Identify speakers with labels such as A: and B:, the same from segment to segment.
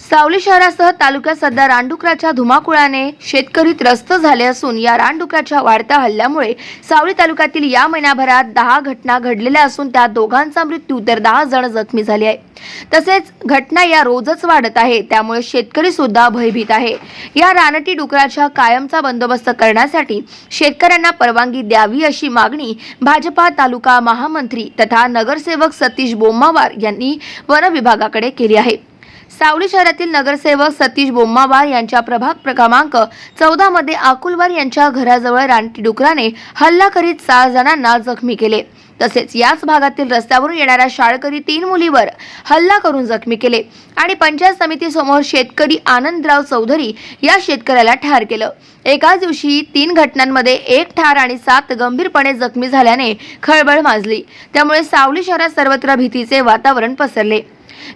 A: सावली शहरासह तालुक्यात सध्या रानडुकराच्या धुमाकूळाने शेतकरी त्रस्त झाले असून या रानडुकराच्या वाढत्या हल्ल्यामुळे सावली तालुक्यातील या महिन्याभरात 10 घटना घडलेल्या असून त्यात दोघांचा मृत्यू तर 10 जण जखमी झाले आहे। तसेच घटना या रोजच वाढत आहे, त्यामुळे शेतकरी सुद्धा भयभीत आहे। या रानटी डुकराच्या कायमचा बंदोबस्त करण्यासाठी शेतकऱ्यांना परवानगी द्यावी अशी मागणी भाजपा तालुका महामंत्री तथा नगरसेवक सतीश बोम्मावार यांनी वन विभागाकडे केली आहे। सावली शहरातील नगरसेवक सतीश बोम्मावार यांच्या प्रभाग क्रमांक 14 मध्ये अकुलवार यांच्या घराजवळ रानटी डुकराने हल्ला करीत 6 जणांना जखमी केले। तसेच याच भागातील रस्त्यावरून येणाऱ्या शाळकरी 3 मुलीवर हल्ला करून जखमी केले आणि पंचायत समिती समोर शेतकरी आनंदराव चौधरी या शेतकऱ्याला ठार केलं। एकाच दिवशी 3 घटनांमध्ये 1 ठार आणि 7 गंभीरपणे जखमी झाल्याने खळबळ माजली। त्यामुळे सावली शहरात सर्वत्र भीतीचे वातावरण पसरले।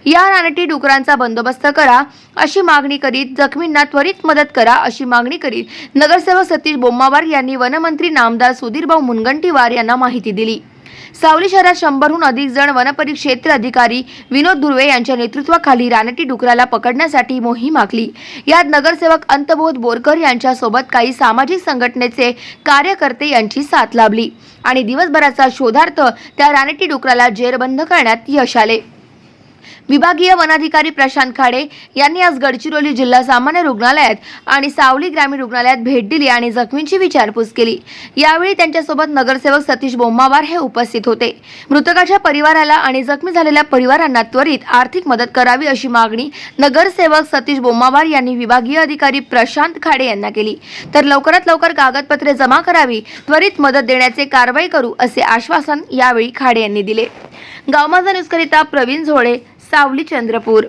A: या रानटी डुकरांचा बंदोबस्त करा अशी मागणी करीत जखमींना त्वरित मदत करा अशी मागणी करीत नगरसेवक सतीश बोम्मावार यांनी वनमंत्री नामदार सुधीरभाऊ मुनगंटीवार यांना माहिती दिली। सावली शहरात 100हून अधिक जण वनपरिक्षेत्र अधिकारी विनोद धुर्वे यांच्या नेतृत्वाखाली रानटी डुकराला पकडण्यासाठी मोहीम आखली। यात नगरसेवक अंतबोध बोरकर यांच्या सोबत काही सामाजिक संघटनेचे कार्यकर्ते यांची साथ लाभली आणि दिवसभराचा शोधार्थ त्या रानटी डुकराला जेरबंद करण्यात यश आले। विभागीय वनाधिकारी प्रशांत खाडे यांनी आज गडचिरोली जिल्हा सामान्य रुग्णालयात आणि सावली ग्रामीण रुग्णालयात भेट दिली आणि जखमींची विचारपूस केली। यावेळी त्यांच्यासोबत नगरसेवक सतीश बोम्मावार हे उपस्थित होते। मृतकाच्या परिवाराला आणि जखमी झालेल्या परिवारांना त्वरित आर्थिक मदत करावी अशी मागणी नगरसेवक सतीश बोम्मावार यांनी विभागीय अधिकारी प्रशांत खाडे यांना केली। तर लवकरात लवकर कागदपत्रे जमा करावी, त्वरित मदत देण्याचे कारवाई करू असे आश्वासन यावेळी खाडे यांनी दिले। गावमाजा न्यूज करिता प्रवीण झोळे, सावली, चंद्रपूर।